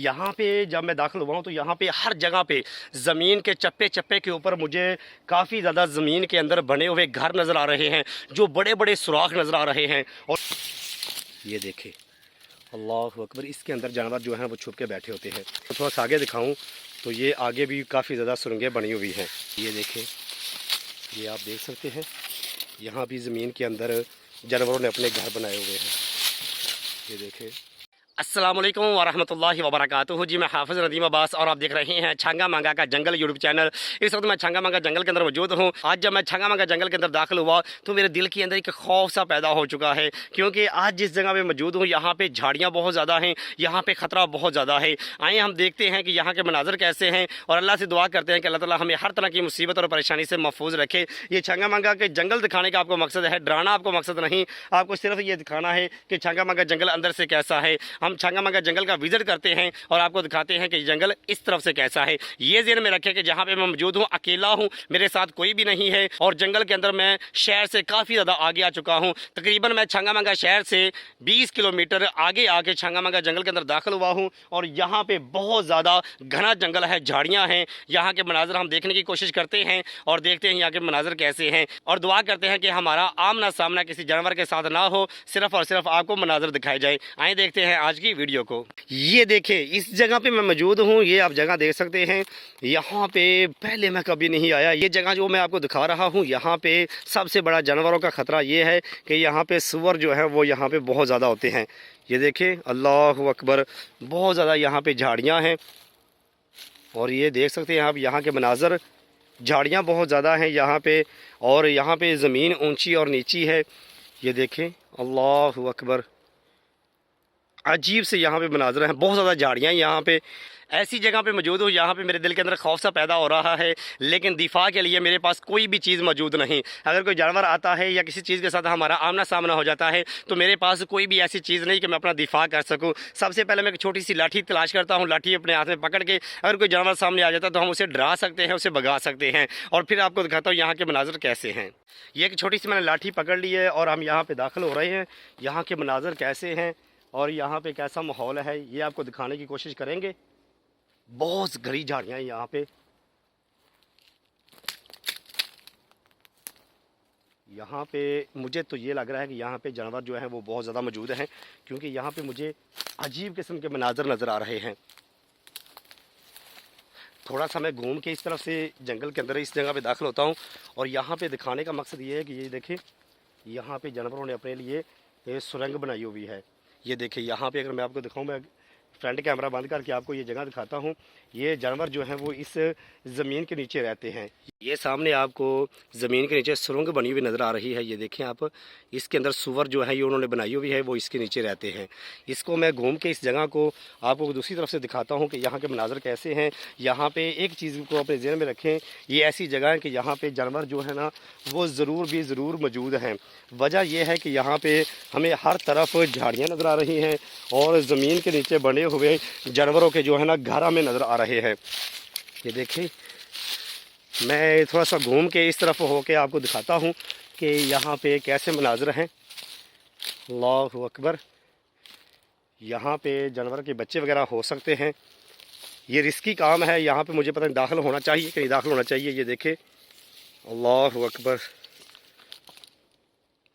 यहाँ पे जब मैं दाखिल हुआ हूँ तो यहाँ पे हर जगह पे ज़मीन के चप्पे चप्पे के ऊपर मुझे काफ़ी ज़्यादा ज़मीन के अंदर बने हुए घर नज़र आ रहे हैं, जो बड़े बड़े सुराख नज़र आ रहे हैं। और ये देखें, अल्लाह अकबर, इसके अंदर जानवर जो हैं वो छुप के बैठे होते हैं। तो थोड़ा सा आगे दिखाऊँ तो ये आगे भी काफ़ी ज़्यादा सुरंगें बनी हुई हैं। ये देखें, ये आप देख सकते हैं, यहाँ भी ज़मीन के अंदर जानवरों ने अपने घर बनाए हुए हैं। ये देखें। अस्सलामुअलैकुम वरहमतुल्लाहि वबरकातुहू। जी मैं हाफ़िज़ नदीम अब्बास और आप देख रहे हैं छंगा मंगा का जंगल यूट्यूब चैनल। इस वक्त मैं छंगा मंगा जंगल के अंदर मौजूद हूँ। आज जब मैं छंगा मंगा जंगल के अंदर दाखिल हुआ तो मेरे दिल के अंदर एक खौफ सा पैदा हो चुका है, क्योंकि आज जिस जगह पे मौजूद हूँ यहाँ पे झाड़ियाँ बहुत ज़्यादा हैं, यहाँ पे ख़तरा बहुत ज़्यादा है। आइए हम देखते हैं कि यहाँ के मनाजर कैसे हैं और अल्लाह से दुआ करते हैं कि अल्लाह ताला हमें हर तरह की मुसीबत और परेशानी से महफूज रखे। ये छंगा मंगा के जंगल दिखाने का आपको मकसद है, डराना आपको मकसद नहीं। आपको सिर्फ ये दिखाना है कि छंगा मंगा जंगल अंदर से कैसा है। हम छंगा मंगा जंगल का विजिट करते हैं और आपको दिखाते हैं कि जंगल इस तरफ से कैसा है। ये ज़हन में रखें कि जहाँ पे मैं मौजूद हूँ अकेला हूँ, मेरे साथ कोई भी नहीं है और जंगल के अंदर मैं शहर से काफ़ी ज़्यादा आगे आ चुका हूँ। तकरीबन मैं छंगा मंगा शहर से 20 किलोमीटर आगे आके छंगा मंगा जंगल के अंदर दाखिल हुआ हूँ और यहाँ पे बहुत ज़्यादा घना जंगल है, झाड़ियाँ हैं। यहाँ के मनाजर हम देखने की कोशिश करते हैं और देखते हैं यहाँ के मनाजर कैसे हैं और दुआ करते हैं कि हमारा आमना सामना किसी जानवर के साथ ना हो, सिर्फ और सिर्फ आपको मनाजर दिखाए जाए। आइए देखते हैं आज की वीडियो को। ये देखें, इस जगह पे मैं मौजूद हूँ, ये आप जगह देख सकते हैं। यहाँ पे पहले मैं कभी नहीं आया। ये जगह जो मैं आपको दिखा रहा हूँ, यहाँ पे सबसे बड़ा जानवरों का ख़तरा ये है कि यहाँ पे सूअर जो है वो यहाँ पे बहुत ज़्यादा होते हैं। ये देखें, अल्लाह अकबर, बहुत ज़्यादा यहाँ पे झाड़ियाँ हैं और ये देख सकते हैं आप यहाँ के मनाजर। झाड़ियाँ बहुत ज़्यादा हैं यहाँ पे और यहाँ पे ज़मीन ऊंची और नीची है। ये देखें, अल्लाह अकबर, अजीब से यहाँ पे मनाजर हैं, बहुत ज़्यादा झाड़ियाँ यहाँ पे। ऐसी जगह पे मौजूद हूँ, यहाँ पे मेरे दिल के अंदर खौफ सा पैदा हो रहा है, लेकिन दिफा के लिए मेरे पास कोई भी चीज़ मौजूद नहीं। अगर कोई जानवर आता है या किसी चीज़ के साथ हमारा आमना सामना हो जाता है तो मेरे पास कोई भी ऐसी चीज़ नहीं कि मैं अपना दिफा कर सकूँ। सबसे पहले मैं एक छोटी सी लाठी तलाश करता हूँ, लाठी अपने हाथ में पकड़ के अगर कोई जानवर सामने आ जाता है तो हम उसे डरा सकते हैं, उसे भगा सकते हैं। और फिर आपको दिखाता हूँ यहाँ के मनाजर कैसे हैं। ये एक छोटी सी मैंने लाठी पकड़ ली है और हम यहाँ पर दाखिल हो रहे हैं। यहाँ के मनाजर कैसे हैं और यहाँ पे कैसा माहौल है ये आपको दिखाने की कोशिश करेंगे। बहुत घनी झाड़ियाँ हैं यहाँ पे। यहाँ पे मुझे तो ये लग रहा है कि यहाँ पे जानवर जो हैं वो बहुत ज़्यादा मौजूद हैं, क्योंकि यहाँ पे मुझे अजीब किस्म के मनाजर नज़र आ रहे हैं। थोड़ा सा मैं घूम के इस तरफ से जंगल के अंदर इस जगह पे दाखिल होता हूँ और यहाँ पे दिखाने का मकसद ये है कि ये देखें, यहाँ पे जानवरों ने अपने लिए सुरंग बनाई हुई है। ये देखिए, यहाँ पे अगर मैं आपको दिखाऊं, मैं फ्रंट कैमरा बंद करके आपको ये जगह दिखाता हूँ। ये जानवर जो हैं वो इस ज़मीन के नीचे रहते हैं। ये सामने आपको ज़मीन के नीचे सुरंग बनी हुई नज़र आ रही है। ये देखें आप, इसके अंदर सूअर जो है ये उन्होंने बनाई हुई है, वो इसके नीचे रहते हैं। इसको मैं घूम के इस जगह को आपको दूसरी तरफ से दिखाता हूँ कि यहाँ के मनाजर कैसे हैं। यहाँ पे एक चीज़ को अपने ज़हन में रखें, ये ऐसी जगह है कि यहाँ पे जानवर जो है ना वो ज़रूर मौजूद हैं। वजह यह है कि यहाँ पे हमें हर तरफ झाड़ियाँ नज़र आ रही हैं और ज़मीन के नीचे बने हुए जानवरों के जो है ना घर हमें नज़र आ रहे हैं। ये देखें, मैं थोड़ा सा घूम के इस तरफ होके आपको दिखाता हूँ कि यहाँ पे कैसे मनाजर हैं। अल्लाह अकबर, यहाँ पे जानवर के बच्चे वगैरह हो सकते हैं। ये रिस्की काम है, यहाँ पे मुझे पता नहीं दाखिल होना चाहिए कि नहीं दाखिल होना चाहिए। ये देखें, अल्लाह अकबर,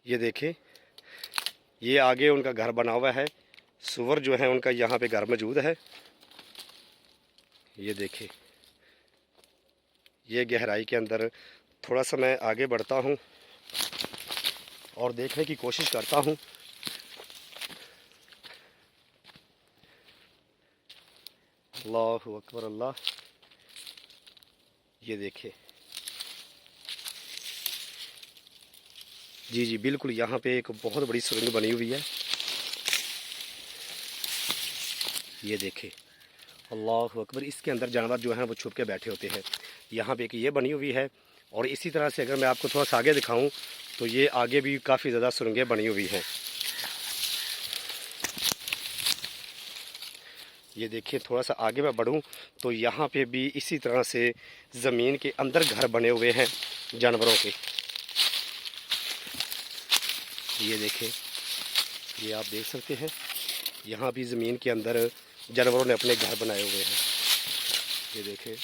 ये देखें, ये आगे उनका घर बना हुआ है। सूअर जो है उनका यहाँ पे घर मौजूद है। ये देखें, ये गहराई के अंदर थोड़ा सा मैं आगे बढ़ता हूँ और देखने की कोशिश करता हूँ। अल्लाह अकबर, अल्लाह, ये देखें, जी बिल्कुल, यहाँ पे एक बहुत बड़ी सुरंग बनी हुई है। ये देखें, अल्लाह अकबर, इसके अंदर जानवर जो हैं वो छुप के बैठे होते हैं। यहाँ पे एक ये बनी हुई है और इसी तरह से अगर मैं आपको थोड़ा सा आगे दिखाऊं तो ये आगे भी काफ़ी ज़्यादा सुरंगें बनी हुई हैं। ये देखिए, थोड़ा सा आगे मैं बढ़ूं तो यहाँ पे भी इसी तरह से ज़मीन के अंदर घर बने हुए हैं जानवरों के। ये देखें, ये आप देख सकते हैं, यहाँ भी ज़मीन के अंदर जानवरों ने अपने घर बनाए हुए हैं। ये देखें,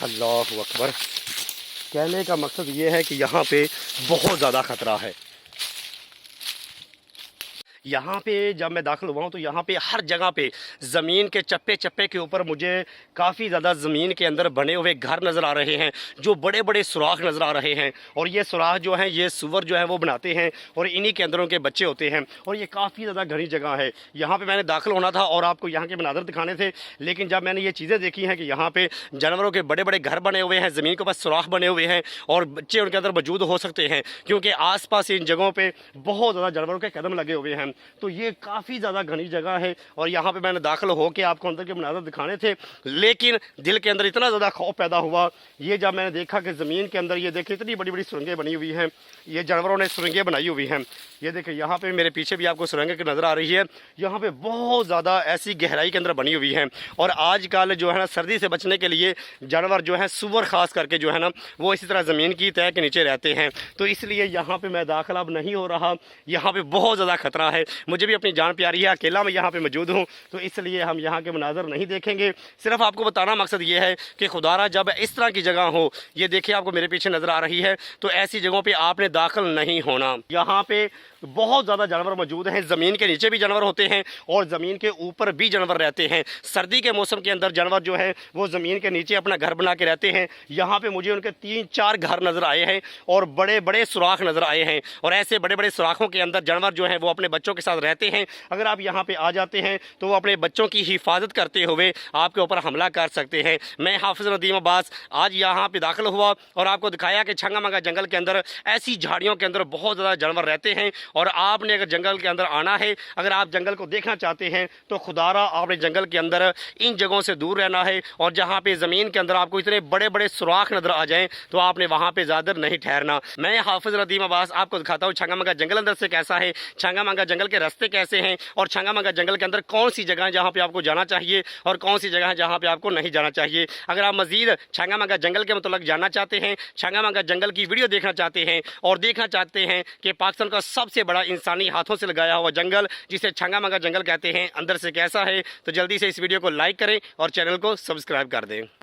अल्लाह अकबर। कहने का मकसद ये है कि यहाँ पे बहुत ज़्यादा ख़तरा है। यहाँ पे जब मैं दाखिल हुआ हूँ तो यहाँ पे हर जगह पे ज़मीन के चप्पे चप्पे के ऊपर मुझे काफ़ी ज़्यादा ज़मीन के अंदर बने हुए घर नज़र आ रहे हैं, जो बड़े बड़े सुराख नज़र आ रहे हैं। और ये सुराख जो हैं ये सुअर जो है वो बनाते हैं और इन्हीं के अंदर उनके बच्चे होते हैं। और ये काफ़ी ज़्यादा घनी जगह है। यहाँ पर मैंने दाखिल होना था और आपको यहाँ के मनाज़र दिखाने थे, लेकिन जब मैंने ये चीज़ें देखी हैं कि यहाँ पर जानवरों के बड़े बड़े घर बने हुए हैं, ज़मीन के ऊपर सुराख बने हुए हैं और बच्चे उनके अंदर मौजूद हो सकते हैं, क्योंकि आस पास इन जगहों पर बहुत ज़्यादा जानवरों के कदम लगे हुए हैं। तो ये काफ़ी ज़्यादा घनी जगह है और यहाँ पे मैंने दाखिल होकर आपको अंदर के मनाज़र दिखाने थे, लेकिन दिल के अंदर इतना ज़्यादा खौफ पैदा हुआ ये जब मैंने देखा कि ज़मीन के अंदर ये देखिए इतनी बड़ी बड़ी सुरंगें बनी हुई हैं। ये जानवरों ने सुरंगें बनाई हुई हैं। ये देखिए यहाँ पे मेरे पीछे भी आपको सुरंगें नज़र आ रही है। यहाँ पे बहुत ज़्यादा ऐसी गहराई के अंदर बनी हुई है। और आजकल जो है ना सर्दी से बचने के लिए जानवर जो है सुअर ख़ास करके जो है ना वो इसी तरह ज़मीन की तह के नीचे रहते हैं। तो इसलिए यहाँ पर मैं दाखिल अब नहीं हो रहा। यहाँ पर बहुत ज़्यादा ख़तरा है। मुझे भी अपनी जान प्यारी है, अकेला मैं यहाँ पे मौजूद हूँ, तो इसलिए हम यहाँ के मनाज़र नहीं देखेंगे। सिर्फ आपको बताना मकसद ये है कि खुदारा जब इस तरह की जगह हो, ये देखिए आपको मेरे पीछे नज़र आ रही है, तो ऐसी जगहों पे आपने दाखिल नहीं होना। यहाँ पे बहुत ज़्यादा जानवर मौजूद हैं। ज़मीन के नीचे भी जानवर होते हैं और ज़मीन के ऊपर भी जानवर रहते हैं। सर्दी के मौसम के अंदर जानवर जो है वो ज़मीन के नीचे अपना घर बना के रहते हैं। यहाँ पे मुझे उनके 3-4 घर नज़र आए हैं और बड़े बड़े सुराख नज़र आए हैं। और ऐसे बड़े बड़े सुराखों के अंदर जानवर जो है वो अपने बच्चों के साथ रहते हैं। अगर आप यहाँ पे आ जाते हैं तो वो अपने बच्चों की हिफाजत करते हुए आपके ऊपर हमला कर सकते हैं। मैं हाफिज़ नदीम अब्बास आज यहाँ पे दाखिल हुआ और आपको दिखाया कि छंगामंगा जंगल के अंदर ऐसी झाड़ियों के अंदर बहुत ज़्यादा जानवर रहते हैं। और आपने अगर जंगल के अंदर आना है, अगर आप जंगल को देखना चाहते हैं, तो खुदारा आपने जंगल के अंदर इन जगहों से दूर रहना है। और जहाँ पे ज़मीन के अंदर आपको इतने बड़े बड़े सुराख नज़र आ जाएं तो आपने वहाँ पे ज़्यादा नहीं ठहरना। मैं हाफिज़ नदीम अब्बास आपको दिखाता हूँ छंगामंगा जंगल अंदर से कैसा है, छंगामंगा जंगल के रास्ते कैसे हैं और छंगामंगा जंगल के अंदर कौन सी जगह है जहाँ पे आपको जाना चाहिए और कौन सी जगह है जहाँ पे आपको नहीं जाना चाहिए। अगर आप मजीद छंगामंगा जंगल के मतलब जानना चाहते हैं, छंगामंगा जंगल की वीडियो देखना चाहते हैं और देखना चाहते हैं कि पाकिस्तान का सबसे बड़ा इंसानी हाथों से लगाया हुआ जंगल जिसे छंगामंगा जंगल कहते हैं अंदर से कैसा है, तो जल्दी से इस वीडियो को लाइक करें और चैनल को सब्सक्राइब कर दें।